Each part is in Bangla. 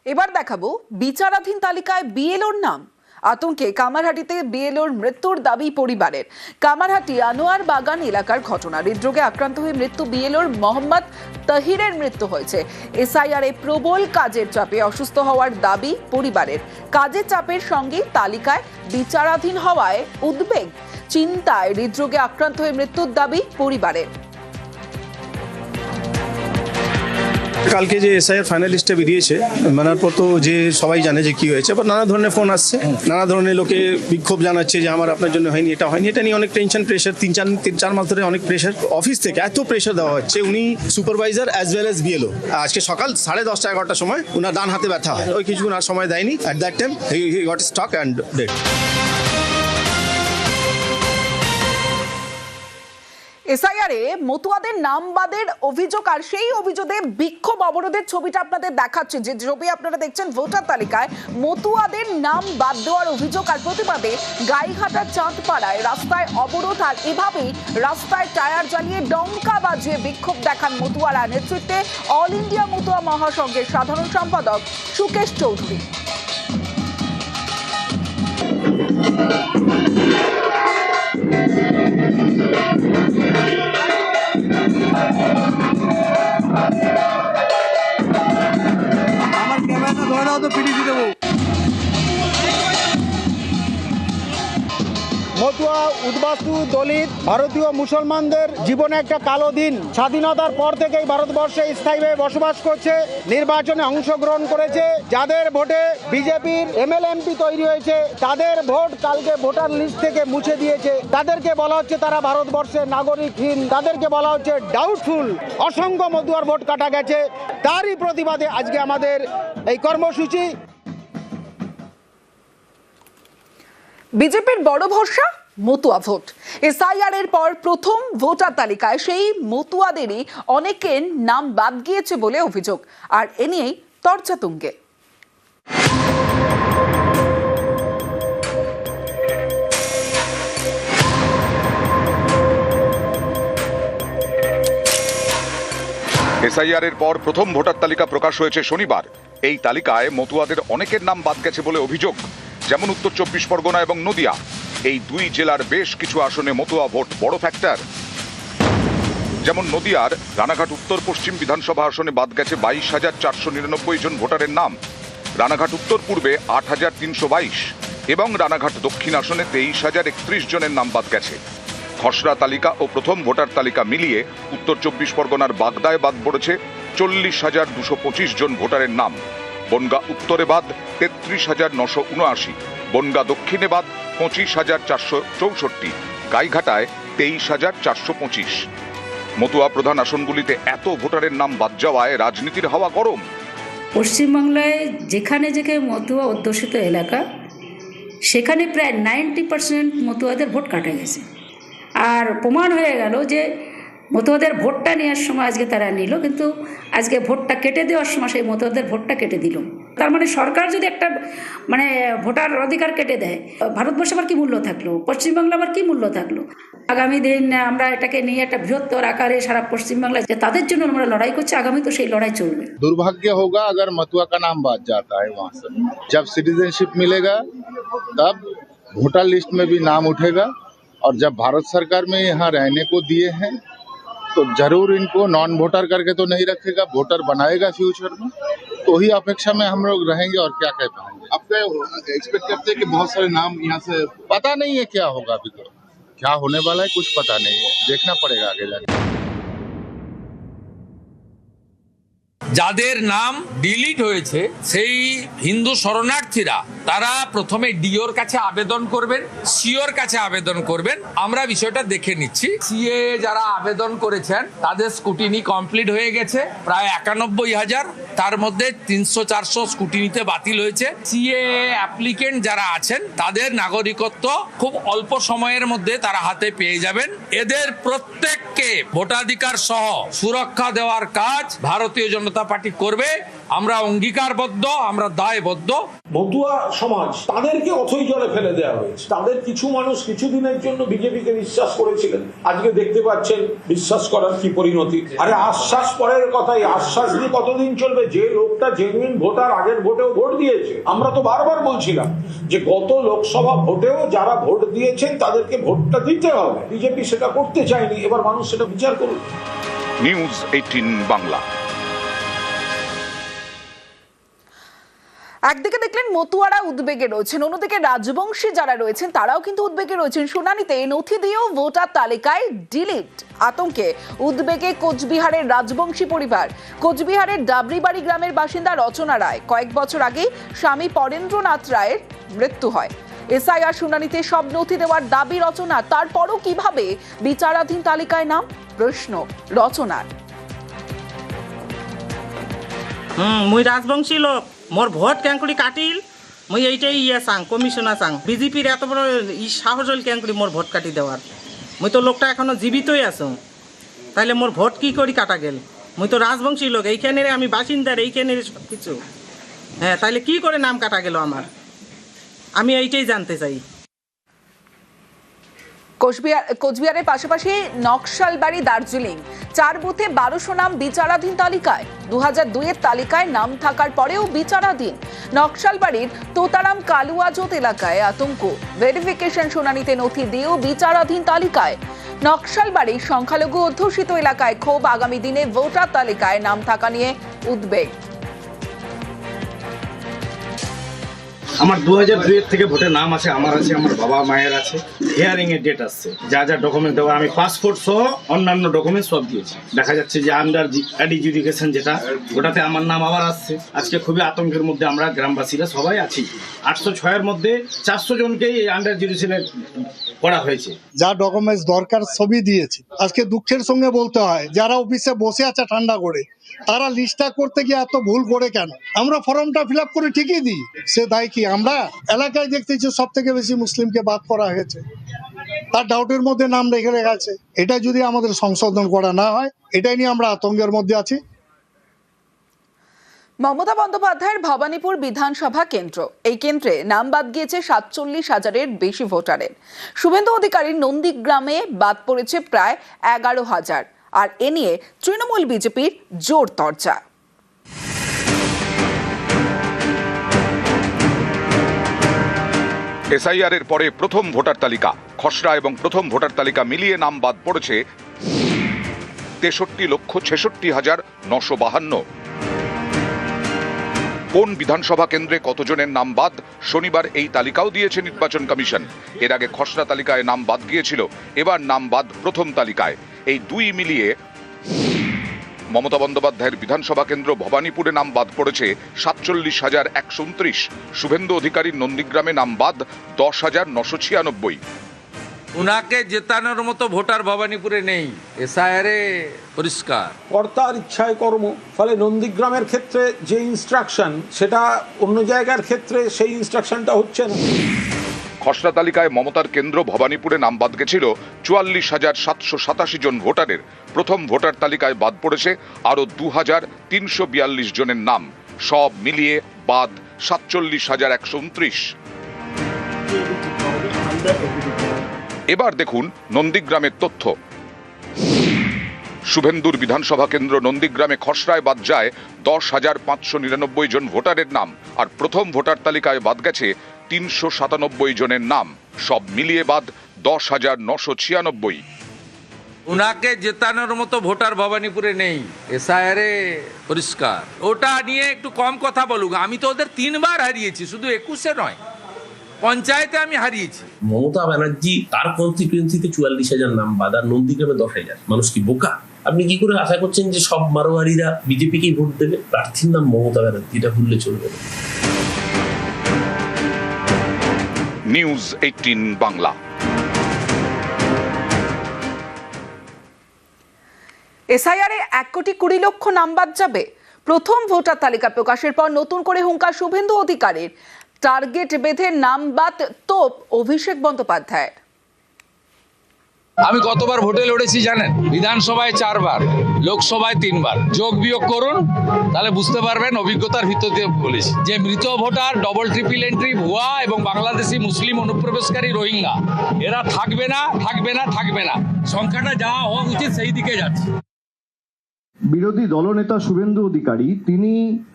এবার দেখাবো বিচারাধীন তালিকায় বিএলওর নাম। আতঙ্কে কামারহাটিতে বিএলওর মৃত্যুর দাবি পরিবারের। কামারহাটি আনোয়ার বাগান এলাকার ঘটনা। হৃদরোগে আক্রান্ত হয়ে মৃত্যু বিএলওর মোহাম্মদ তাহিরের মৃত্যু হয়েছে। এসআইআর এ প্রবল কাজের চাপে অসুস্থ হওয়ার দাবি পরিবারের। কাজের চাপের সঙ্গে তালিকায় বিচারাধীন হওয়ায় উদ্বেগ, চিন্তায় হৃদরোগে আক্রান্ত হয়ে মৃত্যুর দাবি পরিবারের। কালকে যে এসআইআর ফাইনাল লিস্টে বেরিয়েছে মানার পর তো যে সবাই জানে যে কি হয়েছে, বা নানা ধরনের ফোন আসছে, নানা ধরনের লোকে বিক্ষোভ জানাচ্ছে যে আমার আপনার জন্য হয়নি, এটা হয়নি, এটা নিয়ে অনেক টেনশন, প্রেশার, তিন চার মাস ধরে অনেক প্রেশার অফিস থেকে, এত প্রেশার দেওয়া হচ্ছে। উনি supervisor as well as BLO. আজকে সকাল 10:30 11টার সময় ওনার ডান হাতে ব্যথা হয়, ওই কিছুক্ষণ আর সময় দেয়নি। At that time he got struck and dead. এসআইআরে মতুয়াদের নাম বাদের অভিযোগ, আর সেই অভিযোগে বিক্ষোভ অবরোধের ছবিটা আপনাদের দেখাচ্ছে। যে ছবি আপনারা দেখছেন, ভোটার তালিকায় মতুয়াদের নাম বাদ দেওয়ার অভিযোগ আর প্রতিবাদে গাইঘাটার চাঁদপাড়ায় রাস্তায় অবরোধ। আর এভাবেই রাস্তায় টায়ার জ্বালিয়ে ডঙ্কা বাজিয়ে বিক্ষোভ দেখান মতুয়ারা। নেতৃত্বে অল ইন্ডিয়া মতুয়া মহাসংঘের সাধারণ সম্পাদক সুকেশ চৌধুরী। আমার ক্যামেরা ধরে দাও তো পিটিয়ে দেবো। মতুয়া, উদ্বাস্তু, দলিত ভারতীয় মুসলমানদের জীবনে একটা কালো দিন। স্বাধীনতার পর থেকেই ভারতবর্ষে স্থায়ীভাবে বসবাস করছে, নির্বাচনে অংশগ্রহণ করেছে। যাদের ভোটে বিজেপির এমএলএ এমপি তৈরি হয়েছে, তাদের ভোট কালকে ভোটার লিস্ট থেকে মুছে দিয়েছে। তাদেরকে বলা হচ্ছে তারা ভারতবর্ষের নাগরিকহীন, তাদেরকে বলা হচ্ছে ডাউটফুল। অসংখ্য মতুয়ার ভোট কাটা গেছে, তারই প্রতিবাদে আজকে আমাদের এই কর্মসূচি। বিজেপির বড় ভরসা মতুয়া ভোট। এসআইআর এর পর প্রথম ভোটার তালিকায় সেই মতুয়াদেরই অনেকের নাম বাদ গিয়েছে বলে অভিযোগ, আর এ নিয়েই চর্চা তুঙ্গে। এসআইআর এর পর প্রথম ভোটার তালিকা প্রকাশ হয়েছে শনিবার। এই তালিকায় মতুয়াদের অনেকের নাম বাদ গেছে বলে অভিযোগ। যেমন উত্তর 24 পরগনা এবং নদিয়া, এই দুই জেলার বেশ কিছু আসনে মতুয়া ভোট বড় ফ্যাক্টর। যেমন নদিয়ার রানাঘাট উত্তর পশ্চিম বিধানসভা আসনে বাদ গেছে 22,499 জন ভোটারের নাম। রানাঘাট উত্তর পূর্বে 8,322 এবং রানাঘাট দক্ষিণ আসনে 23,031 জনের নাম বাদ গেছে। খসড়া তালিকা ও প্রথম ভোটার তালিকা মিলিয়ে উত্তর 24 পরগনার বাগদায় বাদ পড়েছে 40,225 জন ভোটারের নাম। বনগা উত্তরে বাদ 33,979, বনগা দক্ষিণে বাদ 25,464, গাইঘাটায় 23,425। মতুয়া প্রধান আসনগুলিতে এত ভোটারের নাম বাদ যাওয়ায় রাজনীতির হাওয়া গরম। পশ্চিমবাংলায় যেখানে যেখানে মতুয়া অধ্যুষিত এলাকা, সেখানে প্রায় 90% মতুয়াদের ভোট কাটা গেছে। আর প্রমাণ হয়ে গেল যে মতুয়াদের ভোটটা নেওয়ার সময় আজকে তারা নিল, কিন্তু আজকে ভোটটা কেটে দেওয়ার সময় সেই মতুয়াদের ভোটটা কেটে দিল। তার মানে সরকার যদি একটা ভোটার অধিকার কেটে দেয়, ভারতবর্ষে আবার কী মূল্য থাকলো, পশ্চিমবাংলা আবার কী মূল্য থাকলো? আগামী দিন আমরা এটাকে নিয়ে একটা বৃহত্তর আকারে সারা পশ্চিমবাংলায় যে তাদের জন্য আমরা লড়াই করছি, আগামী তো সেই লড়াই চলবে। दुर्भाग्य होगा अगर मथुआ का नाम बात जाता है वहाँ से। जब सिटीजनशिप मिलेगा तब वोटर लिस्ट में भी नाम उठेगा, और जब भारत सरकार में यहाँ रहने को दिए हैं तो जरूर इनको नॉन वोटर करके तो नहीं रखेगा, वोटर बनाएगा फ्यूचर में। तो ही अपेक्षा में हम लोग रहेंगे और क्या कह पाएंगे। अब एक्सपेक्ट करते हैं कि बहुत सारे नाम यहाँ से, पता नहीं है क्या होगा, अभी तो क्या होने वाला है कुछ पता नहीं है, देखना पड़ेगा आगे जाके। যাদের নাম ডিলিট হয়েছে সেই হিন্দু শরণার্থীরা তারা প্রথমে ডিওর কাছে আবেদন করবেন, সিওর কাছে আবেদন করবেন। আমরা বিষয়টা দেখে নিচ্ছি। সিএ যারা আবেদন করেছেন তাদের স্কুটিনি কমপ্লিট হয়ে গেছে প্রায় 91,000, তার মধ্যে 300-400 স্কুটিনিতে বাতিল হয়েছে। সিএ অ্যাপ্লিকেন্ট যারা আছেন তাদের নাগরিকত্ব খুব অল্প সময়ের মধ্যে তারা হাতে পেয়ে যাবেন। এদের প্রত্যেককে ভোটাধিকার সহ সুরক্ষা দেওয়ার কাজ ভারতীয় জনতা জনতা পার্টি করবে। আমরা অঙ্গীকারবদ্ধ, আমরা দায়বদ্ধ। মতুয়া সমাজ তাদেরকে অথই জলে ফেলে দেওয়া হয়েছে। তাদের কিছু মানুষ কিছুদিনের জন্য বিজেপিকে বিশ্বাস করেছিলেন, আজকে দেখতে পাচ্ছেন বিশ্বাস করার কি পরিণতি। আরে আশ্বাস পরের কথাই, আশ্বাস দিয়ে কতদিন চলবে? যে লোকটা জেনুইন ভোটার, আগের ভোটেও ভোট দিয়েছে। আমরা তো বারবার বলছিলাম যে গত লোকসভা ভোটেও যারা ভোট দিয়েছেন তাদেরকে ভোটটা দিতে হবে। বিজেপি সেটা করতে চায়নি, এবার মানুষ সেটা বিচার করুন। নিউজ 18 বাংলা। একদিকে দেখলেন মতুয়ারা উদ্বেগে রয়েছেন, অন্যদিকে রাজবংশী যারা রয়েছেন তারাও কিন্তু উদ্বেগে রয়েছেন। শুনানিতে নথি দিয়েও ভোটার তালিকায় ডিলিট, আতঙ্কে উদ্বেগে কোচবিহারের রাজবংশী পরিবার। কোচবিহারের ডাবরিবাড়ি গ্রামের বাসিন্দা রচনা রায়। কয়েক বছর আগে স্বামী পরেন্দ্রনাথ রায়ের মৃত্যু হয়। এসআইআর শুনানিতে সব নথি দেওয়ার দাবি রচনা, তারপরও কিভাবে বিচারাধীন তালিকায় নাম? প্রশ্ন রচনার। মুই রাজবংশী লোক, মোর ভোট ক্যাঙ্কুড়ি কাটিল, মুই এইটাই চাং কমিশনার চাং। বিজেপির এত বড় সাহস হল ক্যাঙ্কুড়ি মোর ভোট কাটি দেওয়ার। মুই তো লোকটা এখনো জীবিতই আছো, তাইলে মোর ভোট কি করি কাটা গেল? মুই তো রাজবংশী লোক, এইখানের আমি বাসিন্দার, এইখানের সব কিছু। হ্যাঁ, তাইলে কি করে নাম কাটা গেল আমার? আমি এইটাই জানতে চাই। কোচবিহারের পাশাপাশি নকশালবাড়ি, দার্জিলিং 4 বুথে 1200 নাম বিচারাধীন তালিকায়। 2002-এর তালিকায় নাম থাকার পরেও বিচারাধীন। নকশালবাড়ির তোতারাম কালুয়াজোত এলাকায় আতঙ্ক, ভেরিফিকেশন শুনানিতে নথি দিয়েও বিচারাধীন তালিকায়। নকশালবাড়ির সংখ্যালঘু অধ্যুষিত এলাকায় ক্ষোভ, আগামী দিনে ভোটার তালিকায় নাম থাকা নিয়ে উদ্বেগ। আমার 2002 থেকে ভোটের নাম আছে, আমার আছে, আমার বাবা মায়ের আছে, হিয়ারিং এর ডেট আসছে, যা যা ডকুমেন্ট দেওয়া, আমি পাসপোর্ট সহ অন্যান্য ডকুমেন্ট সব দিয়েছি। দেখা যাচ্ছে যে আন্ডার এডুকেশন যেটা, ওটাতে আমার নাম আবার আসছে। আজকে খুবই আতঙ্কের মধ্যে আমরা গ্রামবাসীরা সবাই আছি। 806-এর মধ্যে 400 জনকেই আন্ডার এডুকেশনে করা হয়েছে। যা ডকুমেন্টস দরকার সবই দিয়েছি। আজকে দুঃখের সঙ্গে বলতে হয়, যারা অফিসে বসে আছে ঠান্ডা করে, তারা লিস্টটা করতে গিয়ে এত ভুল করে কেন? আমরা ফর্মটা ফিল আপ করে ঠিকই দিই, সে দায় কি? আমরা এলাকায় দেখতেছি সব থেকে বেশি মুসলিমকে বাদ করা হয়েছে, তার ডাউটের মধ্যে নাম রেখে গেছে। এটা যদি আমাদের সংশোধন করা না হয়, এটাই নিয়ে আমরা আতঙ্কের মধ্যে আছি। মমতা বন্দ্যোপাধ্যায়ের ভবানীপুর বিধানসভা কেন্দ্র, এই কেন্দ্রে নাম বাদ গিয়েছে 47,000-এর বেশি ভোটারের। শুভেন্দু অধিকারীর নন্দীগ্রামে বাদ পড়েছে প্রায় 11,000, আর এ নিয়ে তৃণমূল বিজেপির জোর তরজা। এসআইআর এর পরে প্রথম ভোটার তালিকা, খসড়া এবং প্রথম ভোটার তালিকা মিলিয়ে নাম বাদ পড়েছে 63,66,952। কোন বিধানসভা কেন্দ্রে কতজনের নাম বাদ শনিবার এই তালিকাও দিয়েছে নির্বাচন কমিশন। এর আগে খসড়া তালিকায় নাম বাদ গিয়েছিল, এবার নাম বাদ প্রথম তালিকায়। এই দুই মিলিয়ে মমতা বন্দ্যোপাধ্যায়ের বিধানসভা কেন্দ্র ভবানীপুরে নাম বাদ পড়েছে 47,129। শুভেন্দু অধিকারীর নন্দীগ্রামে নাম বাদ 10,996। উনাকে জেতানোর মতো ভোটার ভবানীপুরে নেই। এসআইআরে পরিষ্কার, কর্তার ইচ্ছায় কর্ম। ফলে নন্দীগ্রামের ক্ষেত্রে যে ইনস্ট্রাকশন, সেটা অন্য জায়গার ক্ষেত্রে সেই ইনস্ট্রাকশনটা হচ্ছে না। খসড়া তালিকায় মমতার কেন্দ্র ভবানীপুরে নাম বাদ গেছিল 44,787 জন ভোটারের। প্রথম ভোটার তালিকায় বাদ পড়েছে আরও 2,342 জনের নাম। সব মিলিয়ে বাদ 47,129। এবার দেখুন নন্দীগ্রামের তথ্য। শুভেন্দুর বিধানসভা কেন্দ্র নন্দীগ্রামে খসড়ায় বাদ যায় 10,599 জন ভোটারের নাম, আর প্রথম ভোটার তালিকায় বাদ গেছে 397 জনের নাম। সব মিলিয়ে বাদ 10,996। উনাকে জেতানোর মতো ভোটার ভবানীপুরে নেই। এসআইআরে পরিষ্কার। ওটা নিয়ে একটু কম কথা বলুক। আমি তো ওদের 3 বার হারিয়েছি, শুধু 21-এ নয়, পঞ্চায়েতে আমি হারিয়েছি। মমতা ব্যানার্জি তার কনস্টিটিউয়েন্সিতে 44,000 নাম বাদ, আর নন্দীগ্রামে 10,000। মানুষ কি বোকা? আপনি কি করে আশা করছেন যে সব মারোয়ারিরা বিজেপিকেই ভোট দেবে? প্রার্থীর নাম মমতা ব্যানার্জি, এটা ভুললে চলবে না। নিউজ 18 বাংলা। এসআইআরে 1,20,00,000 নাম বাদ যাবে। প্রথম ভোটার তালিকা প্রকাশের পর নতুন করে হুঙ্কার শুভেন্দু অধিকারীর। টার্গেট বেঁধে নাম বাদ তোপ অভিষেক বন্দ্যোপাধ্যায়ের। আমি কতবার ভোটে লড়েছি জানেন? বিধানসভায় 4 বার, লোকসভায় 3 বার, যোগ বিয়োগ করুন, তাহলে বুঝতে পারবেন অভিজ্ঞতার ভিতর দিয়ে বলেছি যে মৃত ভোটার, ডবল ট্রিপল এন্ট্রি, ভুয়া এবং বাংলাদেশি মুসলিম অনুপ্রবেশকারী রোহিঙ্গা এরা থাকবে না, থাকবে না, থাকবে না। সংখ্যাটা যা হওয়া উচিত সেই দিকে যাচ্ছে। বিরোধী দলনেতা শুভেন্দু অধিকারী তিনি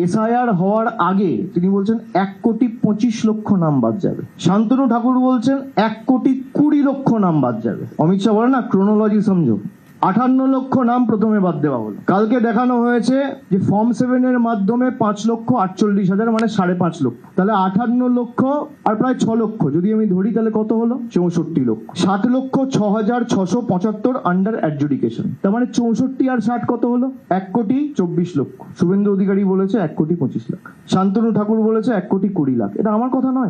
এসআইআর হওয়ার আগে তিনি বলছেন 1,25,00,000 নাম বাদ যাবে। শান্তনু ঠাকুর বলছেন 1,20,00,000 নাম বাদ যাবে। অমিত শাহ বলে না ক্রোনোলজি সমঝো, 58 লক্ষ নাম প্রথমে বাদ দেওয়া হলো। কালকে দেখানো হয়েছে যে ফর্ম 7 এর মাধ্যমে 5,48,000 মানে 5.5 লক্ষ, তাহলে 58 লক্ষ আর প্রায় 6 লক্ষ যদি আমি ধরি তাহলে কত হলো? 64 লক্ষ। 7,06,675 আন্ডার অ্যাডজুডিকেশন, তার মানে 64 আর 60 কত হলো? 1,24,00,000। শুভেন্দু অধিকারী বলেছে 1,25,00,000, শান্তনু ঠাকুর বলেছে 1,20,00,000। এটা আমার কথা নয়।